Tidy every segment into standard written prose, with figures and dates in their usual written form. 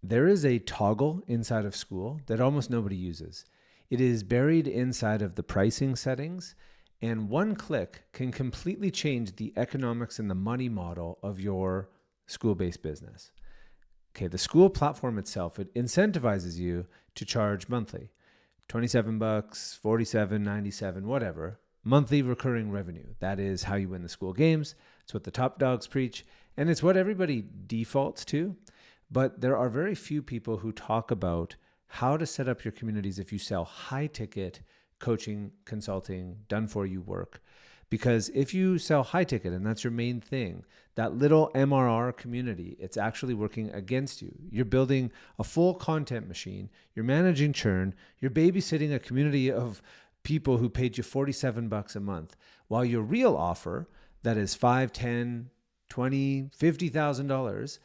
there is a toggle inside of Skool that almost nobody uses. It is buried inside of the pricing settings, and one click can completely change the economics and the money model of your Skool-based business. Okay, the Skool platform itself, it incentivizes you to charge monthly. $27, $47, $97, whatever. Monthly recurring revenue. That is how you win the Skool games. It's what the top dogs preach, and it's what everybody defaults to. But there are very few people who talk about how to set up your communities if you sell high ticket coaching, consulting, done for you work. Because if you sell high ticket and that's your main thing, that little MRR community, it's actually working against you. You're building a full content machine. You're managing churn. You're babysitting a community of people who paid you $47 a month, while your real offer that is $5, $10, $20, $50,000,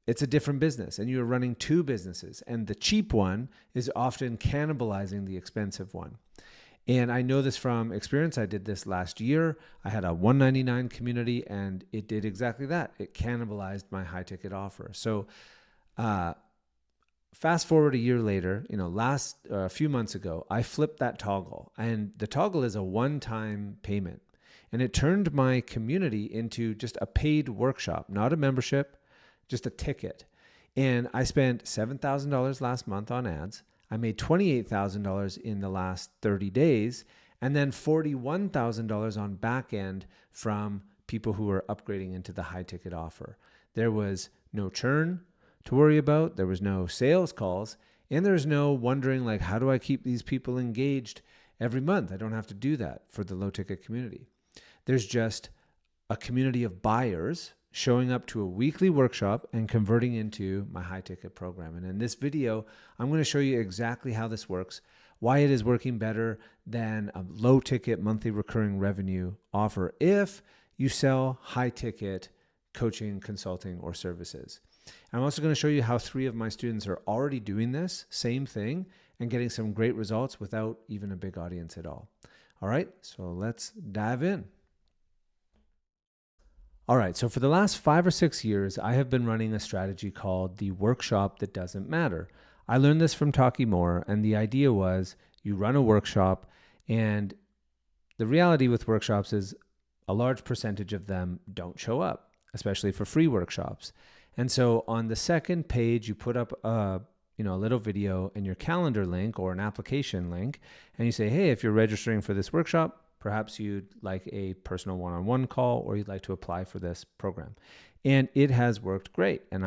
it's a different business, and you're running two businesses, and the cheap one is often cannibalizing the expensive one. And I know this from experience. I did this last year. I had a $199 community, and it did exactly that. It cannibalized my high ticket offer. So fast forward a year later, a few months ago, I flipped that toggle, and the toggle is a one-time payment, and it turned my community into just a paid workshop, not a membership, just a ticket. And I spent $7,000 last month on ads. I made $28,000 in the last 30 days, and then $41,000 on backend from people who were upgrading into the high ticket offer. There was no churn to worry about. There was no sales calls, and there's no wondering like, how do I keep these people engaged every month? I don't have to do that for the low ticket community. There's just a community of buyers showing up to a weekly workshop and converting into my high ticket program. And in this video, I'm going to show you exactly how this works, why it is working better than a low ticket monthly recurring revenue offer if you sell high ticket coaching, consulting, or services. I'm also going to show you how 3 of my students are already doing this same thing and getting some great results without even a big audience at all. All right, so let's dive in. All right, so for the last 5 or 6 years, I have been running a strategy called the workshop that doesn't matter. I learned this from Taki Moore, and the idea was you run a workshop, and the reality with workshops is a large percentage of them don't show up, especially for free workshops. And so on the second page, you put up a little video and your calendar link or an application link, and you say, hey, if you're registering for this workshop, perhaps you'd like a personal one-on-one call, or you'd like to apply for this program. And it has worked great. And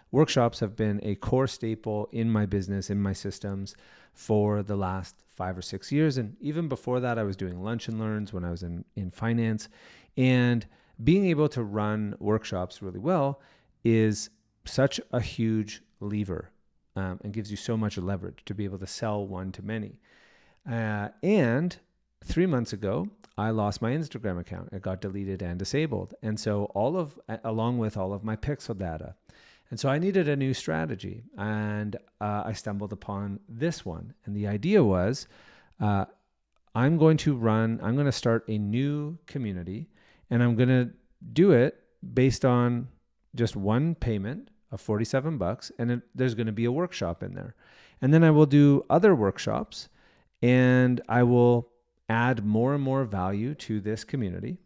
workshops have been a core staple in my business, in my systems for the last 5 or 6 years. And even before that, I was doing lunch and learns when I was in finance. And being able to run workshops really well is such a huge lever and gives you so much leverage to be able to sell one to many. And 3 months ago, I lost my Instagram account. It got deleted and disabled. And so along with all of my pixel data. And so I needed a new strategy, and I stumbled upon this one. And the idea was, I'm going to start a new community, and I'm going to do it based on just one payment of $47, and there's going to be a workshop in there. And then I will do other workshops, and I will add more and more value to this community.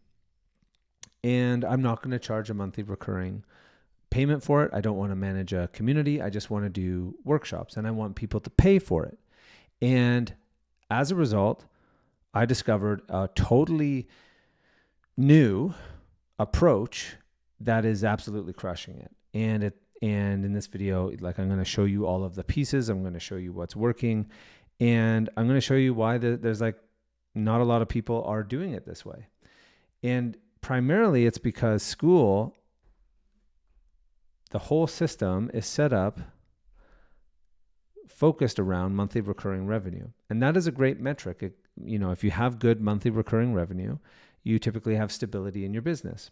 And I'm not going to charge a monthly recurring payment for it. I don't want to manage a community. I just want to do workshops, and I want people to pay for it. And as a result, I discovered a totally new approach that is absolutely crushing it. And in this video, I'm going to show you all of the pieces. I'm going to show you what's working, and I'm going to show you why there's not a lot of people are doing it this way. And primarily it's because Skool, the whole system is set up focused around monthly recurring revenue. And that is a great metric. If you have good monthly recurring revenue, you typically have stability in your business.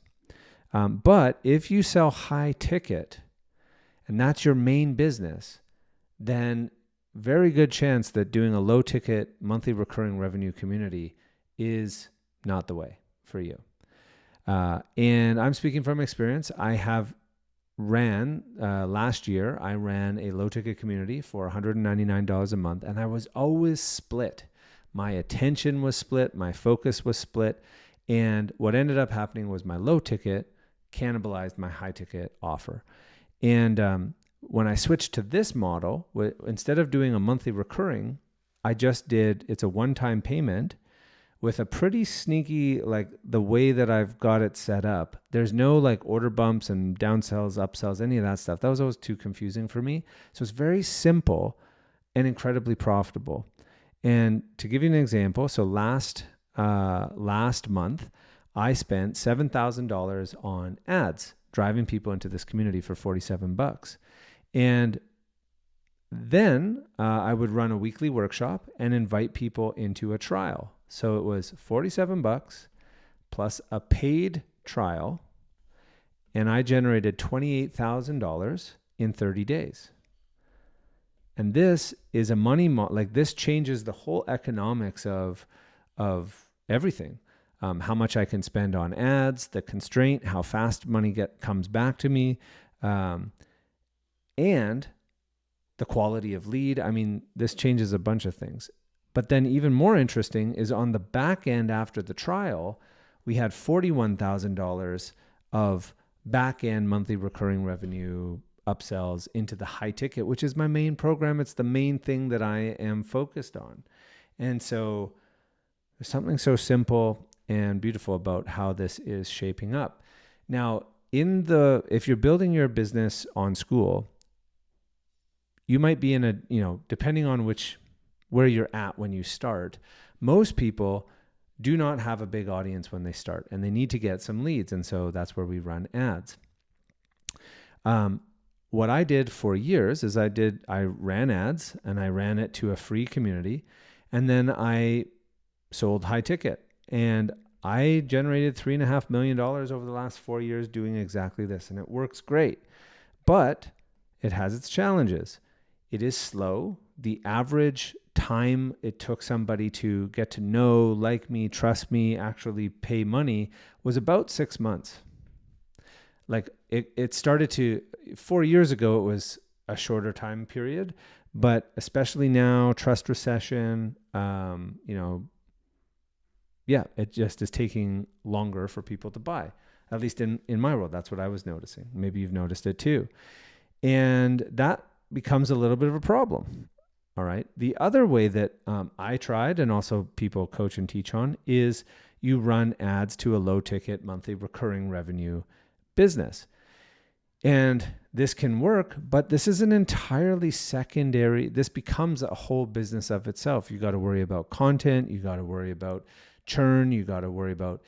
But if you sell high ticket and that's your main business, then very good chance that doing a low ticket monthly recurring revenue community is not the way for you. And I'm speaking from experience. I have ran last year, I ran a low ticket community for $199 a month, and I was always split. My attention was split, my focus was split, and what ended up happening was my low ticket cannibalized my high ticket offer. And when I switched to this model, instead of doing a monthly recurring, I just did, it's a one-time payment with a pretty sneaky, like the way that I've got it set up. There's no like order bumps and downsells, upsells, any of that stuff. That was always too confusing for me. So it's very simple and incredibly profitable. And to give you an example, so last month, I spent $7,000 on ads, driving people into this community for $47. And then I would run a weekly workshop and invite people into a trial. So it was $47 plus a paid trial, and I generated $28,000 in 30 days. And this is a money like this changes the whole economics of everything. How much I can spend on ads, the constraint, how fast money comes back to me, and the quality of lead. I mean, this changes a bunch of things. But then even more interesting is on the back end after the trial, we had $41,000 of back end monthly recurring revenue upsells into the high ticket, which is my main program. It's the main thing that I am focused on. And so there's something so simple and beautiful about how this is shaping up. Now, if you're building your business on Skool, you might be in a, depending on where you're at when you start, most people do not have a big audience when they start, and they need to get some leads. And so that's where we run ads. What I did for years is I ran ads, and I ran it to a free community, and then I sold high ticket, and I generated $3.5 million over the last 4 years doing exactly this, and it works great, but it has its challenges. It is slow. The average time it took somebody to get to know, like me, trust me, actually pay money was about 6 months. Like it started to, 4 years ago, it was a shorter time period, but especially now, trust recession, it just is taking longer for people to buy. At least in my world, that's what I was noticing. Maybe you've noticed it too. And that becomes a little bit of a problem. All right. The other way that I tried, and also people coach and teach on, is you run ads to a low ticket monthly recurring revenue business. And this can work, but this is an entirely secondary, this becomes a whole business of itself. You got to worry about content. You got to worry about churn. You got to worry about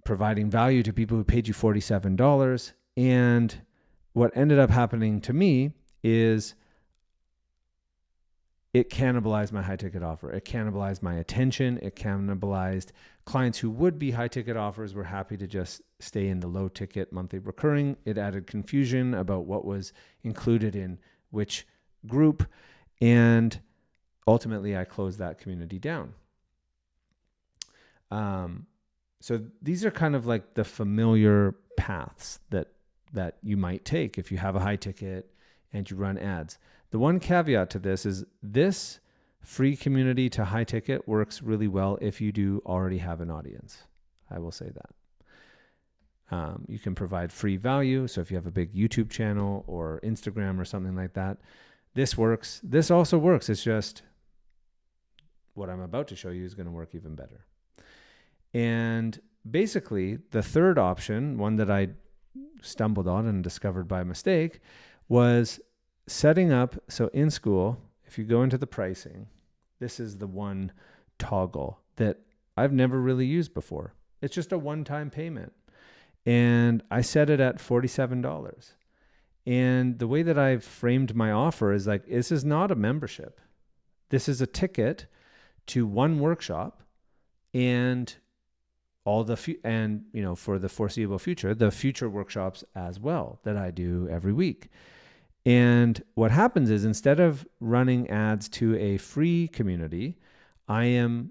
providing value to people who paid you $47. And what ended up happening to me is it cannibalized my high ticket offer. It cannibalized my attention. It cannibalized clients who would be high ticket offers were happy to just stay in the low ticket monthly recurring. It added confusion about what was included in which group. And ultimately I closed that community down. So these are kind of like the familiar paths that you might take if you have a high ticket and you run ads. The one caveat to this is this free community to high ticket works really well if you do already have an audience. I will say that. You can provide free value. So if you have a big YouTube channel or Instagram or something like that, this works. This also works. It's just what I'm about to show you is going to work even better. And basically, the third option, one that I stumbled on and discovered by mistake, was setting up. So in Skool, if you go into the pricing, this is the one toggle that I've never really used before. It's just a one-time payment. And I set it at $47. And the way that I've framed my offer is like, this is not a membership. This is a ticket to one workshop, and for the foreseeable future, the future workshops as well that I do every week. And what happens is, instead of running ads to a free community, and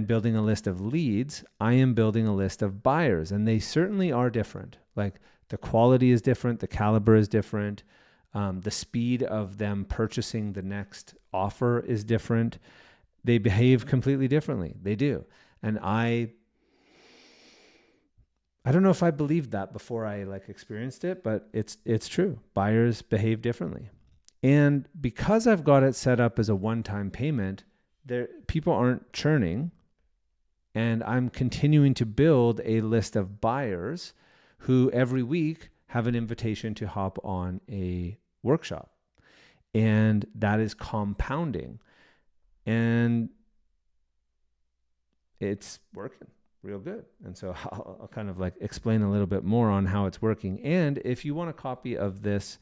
building a list of leads, I am building a list of buyers, and they certainly are different. Like The quality is different. The caliber is different. The speed of them purchasing the next offer is different. They behave completely differently. They do. And I don't know if I believed that before I experienced it, but it's true. Buyers behave differently. And because I've got it set up as a one-time payment, people aren't churning, and I'm continuing to build a list of buyers who every week have an invitation to hop on a workshop. And that is compounding. And it's working real good. And so I'll kind of explain a little bit more on how it's working. And if you want a copy of these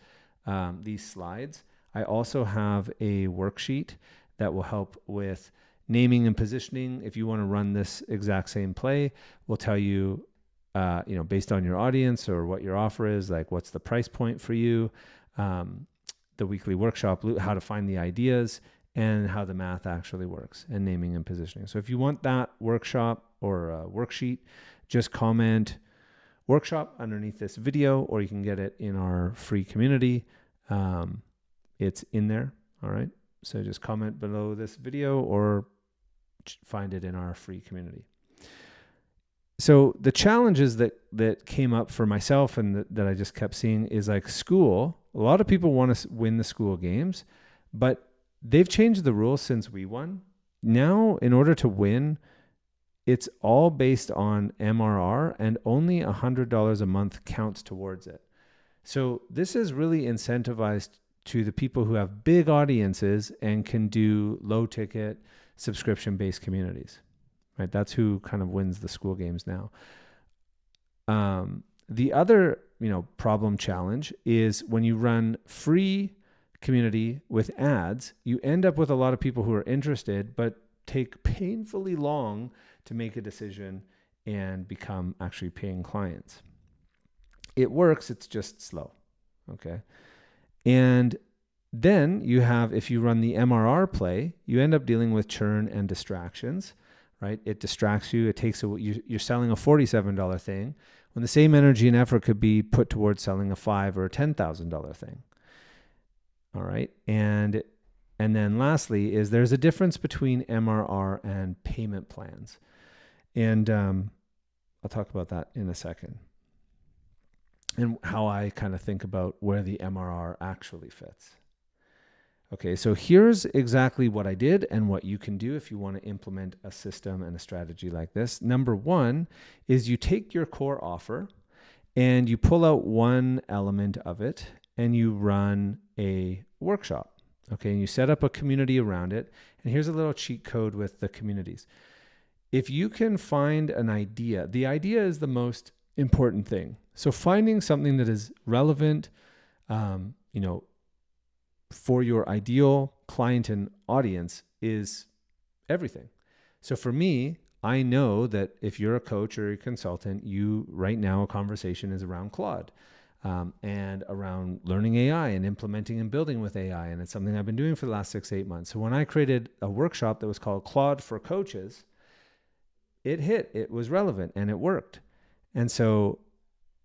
slides, I also have a worksheet that will help with naming and positioning. If you want to run this exact same play, we'll tell you, based on your audience or what your offer is, what's the price point for you, the weekly workshop, how to find the ideas, and how the math actually works, and naming and positioning. So if you want that workshop or worksheet, just comment workshop underneath this video, or you can get it in our free community. It's in there. All right. So just comment below this video or find it in our free community. So the challenges that came up for myself and that I just kept seeing is Skool. A lot of people want to win the Skool games, but they've changed the rules since we won. Now, in order to win, it's all based on MRR, and only $100 a month counts towards it. So this is really incentivized to the people who have big audiences and can do low ticket subscription-based communities, right? That's who kind of wins the Skool games now. The other, problem challenge is when you run free community with ads, you end up with a lot of people who are interested, but take painfully long to make a decision and become actually paying clients. It works, it's just slow. Okay. And then you have, if you run the MRR play, you end up dealing with churn and distractions, right? It distracts you. It takes you're selling a $47 thing when the same energy and effort could be put towards selling a $5,000 or a $10,000 thing. All right. And then lastly is there's a difference between MRR and payment plans. And I'll talk about that in a second, and how I kind of think about where the MRR actually fits. Okay, so here's exactly what I did and what you can do if you want to implement a system and a strategy like this. Number one is you take your core offer and you pull out one element of it and you run a workshop. Okay, and you set up a community around it. And here's a little cheat code with the communities. If you can find an idea, the idea is the most important thing. So finding something that is relevant, for your ideal client and audience is everything. So for me, I know that if you're a coach or a consultant, right now a conversation is around Claude and around learning AI and implementing and building with AI. And it's something I've been doing for the last 6 to 8 months. So when I created a workshop that was called Claude for Coaches, it was relevant and it worked. And so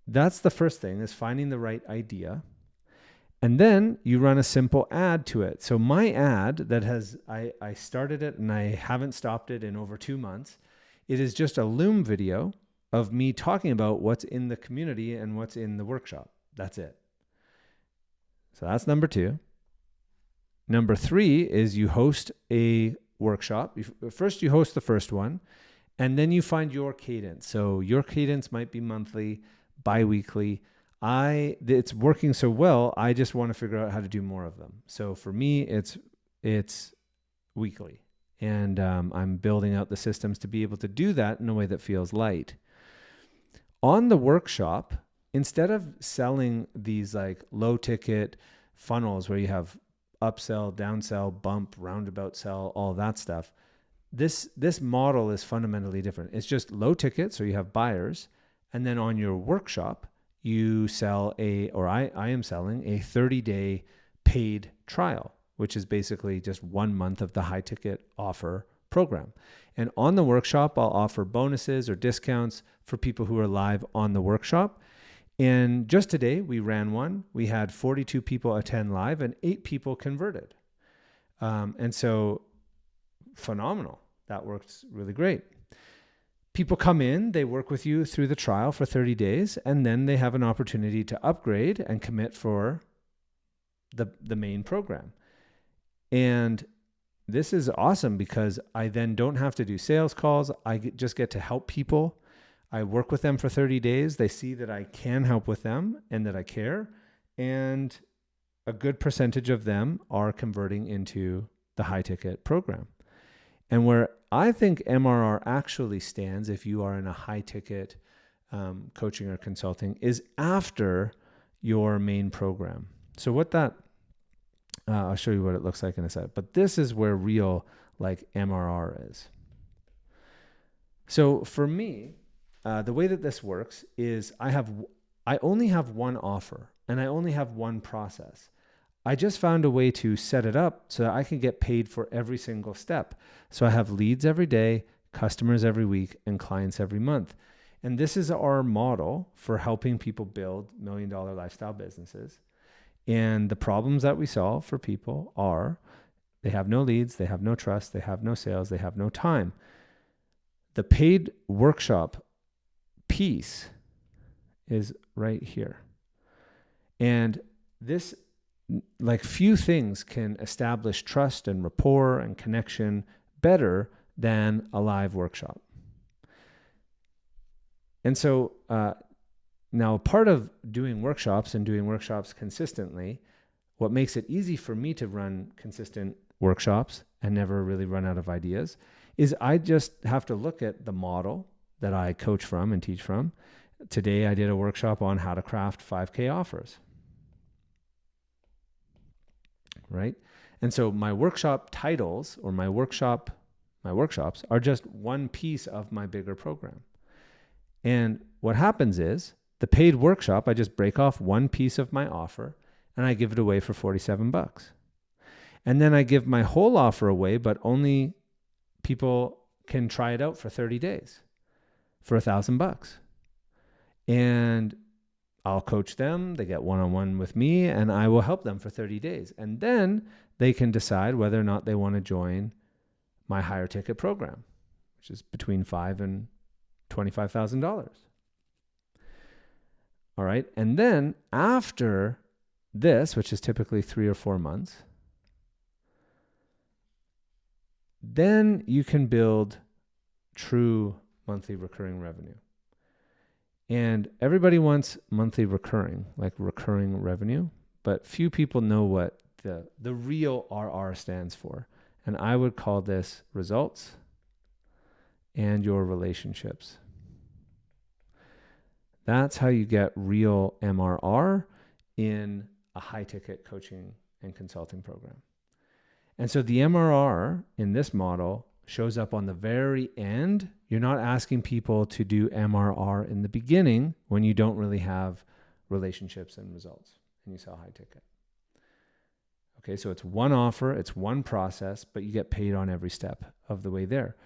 that's the first thing, is finding the right idea. And then you run a simple ad to it. So my ad that I started it and I haven't stopped it in over 2 months. It is just a Loom video of me talking about what's in the community and what's in the workshop. That's it. So that's number 2. Number 3 is you host a workshop. First you host the first one, and then you find your cadence. So your cadence might be monthly, bi-weekly. It's working so well, I just want to figure out how to do more of them. So for me, it's weekly, and I'm building out the systems to be able to do that in a way that feels light. On the workshop, instead of selling these low ticket funnels where you have upsell, downsell, bump, roundabout sell, all that stuff, this model is fundamentally different. It's just low ticket, so you have buyers, and then on your workshop, you sell I am selling a 30-day paid trial, which is basically just 1 month of the high ticket offer program. And on the workshop, I'll offer bonuses or discounts for people who are live on the workshop. And just today, we ran one. We had 42 people attend live and 8 people converted. And so phenomenal. That works really great. People come in, they work with you through the trial for 30 days, and then they have an opportunity to upgrade and commit for the main program. And this is awesome because I then don't have to do sales calls. I just get to help people. I work with them for 30 days. They see that I can help with them and that I care. And a good percentage of them are converting into the high ticket program. And where I think MRR actually stands, if you are in a high ticket coaching or consulting, is after your main program. So what that, I'll show you what it looks like in a sec, but this is where real like MRR is. So for me, the way that this works is I only have one offer and I only have one process. I just found a way to set it up so that I can get paid for every single step. So I have leads every day, customers every week, and clients every month. And this is our model for helping people build $1 million lifestyle businesses. And the problems that we solve for people are they have no leads, they have no trust, they have no sales, they have no time. The paid workshop piece is right here. And this, like few things can establish trust and rapport and connection better than a live workshop. And so now part of doing workshops and doing workshops consistently, what makes it easy for me to run consistent workshops and never really run out of ideas is I just have to look at the model that I coach from and teach from. Today I did a workshop on how to craft 5K offers. Right? And so my workshop titles or my workshops are just one piece of my bigger program. And what happens is the paid workshop, I just break off one piece of my offer and I give it away for $47. And then I give my whole offer away, but only people can try it out for 30 days for $1,000. And I'll coach them, they get one-on-one with me, and I will help them for 30 days. And then they can decide whether or not they want to join my higher ticket program, which is between $5,000 and $25,000. All right. And then after this, which is typically 3 or 4 months, then you can build true monthly recurring revenue. And everybody wants monthly recurring, like recurring revenue, but few people know what the real RR stands for. And I would call this results and your relationships. That's how you get real MRR in a high ticket coaching and consulting program. And so the MRR in this model shows up on the very end. You're not asking people to do MRR in the beginning when you don't really have relationships and results and you sell high ticket. Okay, so it's one offer, it's one process, but you get paid on every step of the way there.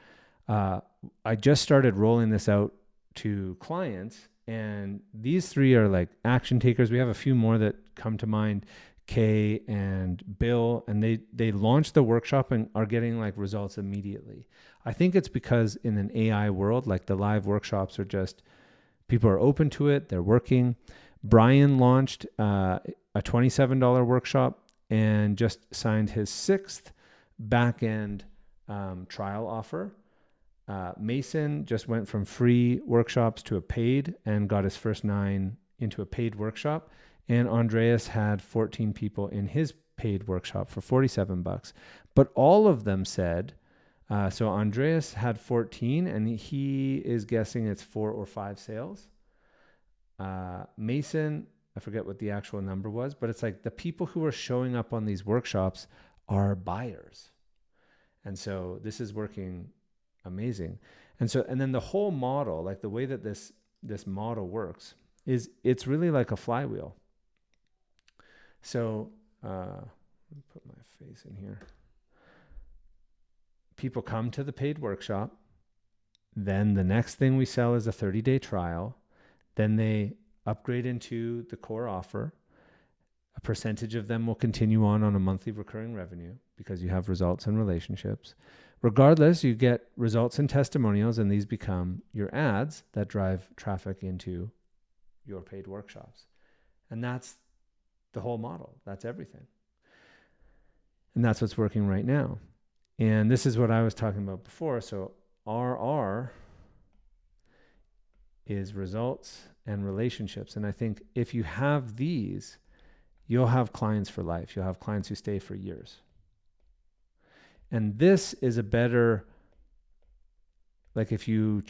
I just started rolling this out to clients, and these 3 are like action takers. We have a few more that come to mind, Kay and Bill, and they launched the workshop and are getting like results immediately. I think it's because in an AI world, like the live workshops are just, people are open to it, they're working. Brian launched a $27 workshop and just signed his 6th backend trial offer. Mason just went from free workshops to a paid and got his first 9 into a paid workshop. And Andreas had 14 people in his paid workshop for $47. But all of them said, so Andreas had 14 and he is guessing it's 4 or 5 sales. Mason, I forget what the actual number was, but it's like the people who are showing up on these workshops are buyers. And so this is working amazing. And then the whole model, like the way that this model works is it's really like a flywheel. So let me put my face in here. People come to the paid workshop. Then the next thing we sell is a 30-day trial. Then they upgrade into the core offer. A percentage of them will continue on a monthly recurring revenue because you have results and relationships. Regardless, you get results and testimonials, and these become your ads that drive traffic into your paid workshops. And that's the whole model. That's everything. And that's what's working right now. And this is what I was talking about before. So RR is results and relationships. And I think if you have these, you'll have clients for life. You'll have clients who stay for years. And this is a better, like if you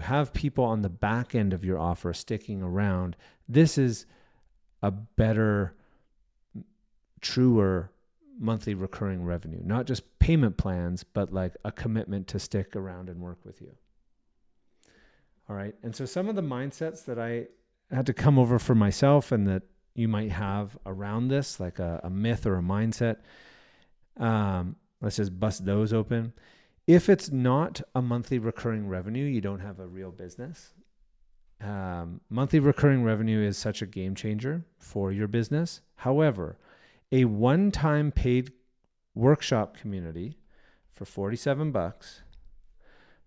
have people on the back end of your offer sticking around, this is a better, truer monthly recurring revenue, not just payment plans, but like a commitment to stick around and work with you. All right. And so some of the mindsets that I had to come over for myself and that you might have around this, like a myth or a mindset, let's just bust those open. If it's not a monthly recurring revenue, you don't have a real business. Monthly recurring revenue is such a game changer for your business. However, a one-time paid workshop community for $47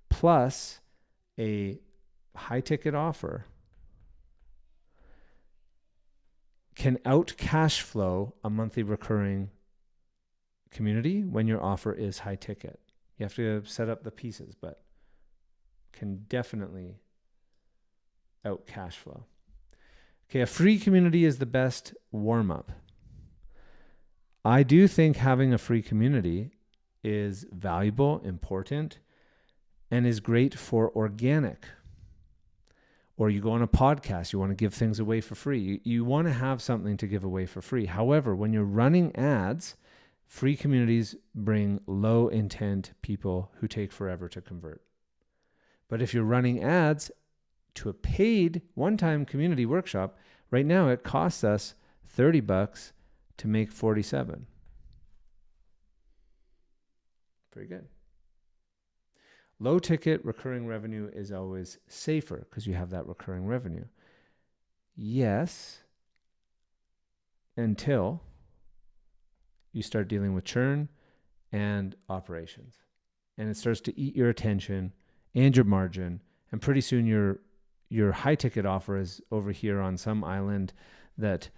plus a high ticket offer can out cash flow a monthly recurring community when your offer is high ticket. You have to set up the pieces, but can definitely out cash flow. Okay, a free community is the best warm-up. I do think having a free community is valuable, important, and is great for organic. Or you go on a podcast, you want to give things away for free. You want to have something to give away for free. However, when you're running ads, free communities bring low intent people who take forever to convert. But if you're running ads to a paid one-time community workshop, right now it costs us $30 to make 47. Pretty good. Low ticket recurring revenue is always safer because you have that recurring revenue. Yes, until you start dealing with churn and operations. And it starts to eat your attention and your margin. And pretty soon your high ticket offer is over here on some island that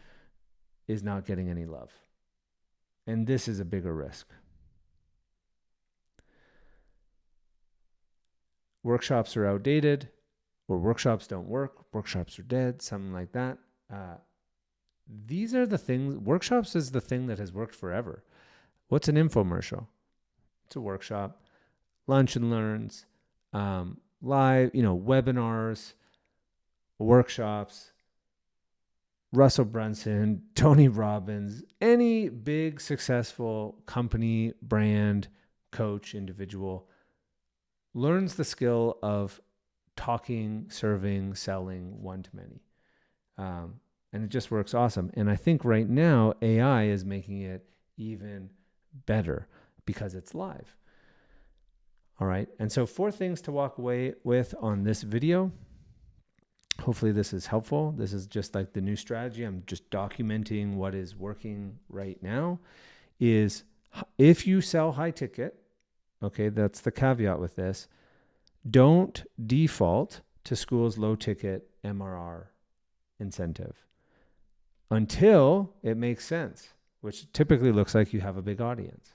is not getting any love. And this is a bigger risk. Workshops are outdated, or workshops don't work, workshops are dead, something like that. These are the things, workshops is the thing that has worked forever. What's an infomercial? It's a workshop, lunch and learns, live, webinars, workshops, Russell Brunson, Tony Robbins, any big successful company, brand, coach, individual learns the skill of talking, serving, selling one-to-many. And it just works awesome. And I think right now AI is making it even better because it's live. All right. And so 4 things to walk away with on this video. Hopefully this is helpful. This is just like the new strategy. I'm just documenting what is working right now. Is if you sell high ticket, okay, that's the caveat with this, don't default to Skool's low ticket MRR incentive until it makes sense, which typically looks like you have a big audience,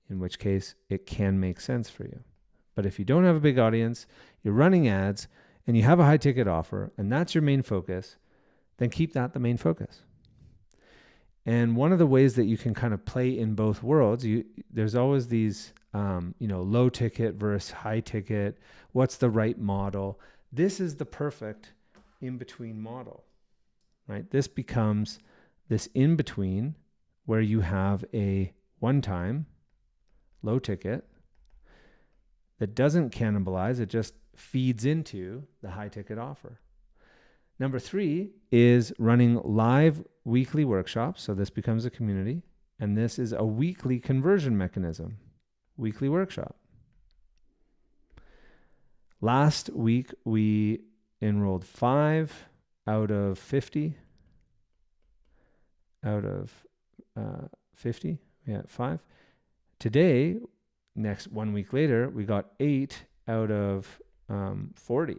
in which case it can make sense for you. But if you don't have a big audience, you're running ads, and you have a high ticket offer, and that's your main focus, then keep that the main focus. And one of the ways that you can kind of play in both worlds, there's always these, low ticket versus high ticket. What's the right model? This is the perfect in-between model, right? This becomes this in-between where you have a one-time low ticket that doesn't cannibalize. It just feeds into the high ticket offer. Number 3 is running live weekly workshops. So this becomes a community, and this is a weekly conversion mechanism, weekly workshop. Last week, we enrolled 5 out of 50. Out of 50, we had 5. Today, next 1 week later, we got 8 out of 40.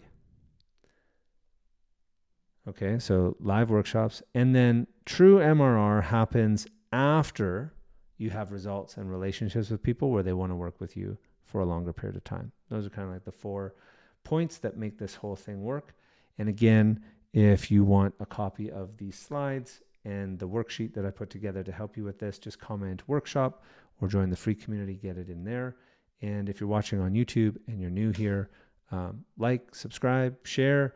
Okay, so live workshops. And then true MRR happens after you have results and relationships with people where they want to work with you for a longer period of time. Those are kind of like the 4 points that make this whole thing work. And again, if you want a copy of these slides and the worksheet that I put together to help you with this, just comment workshop or join the free community, get it in there. And if you're watching on YouTube and you're new here, like, subscribe, share.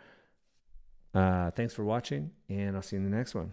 Thanks for watching, and I'll see you in the next one.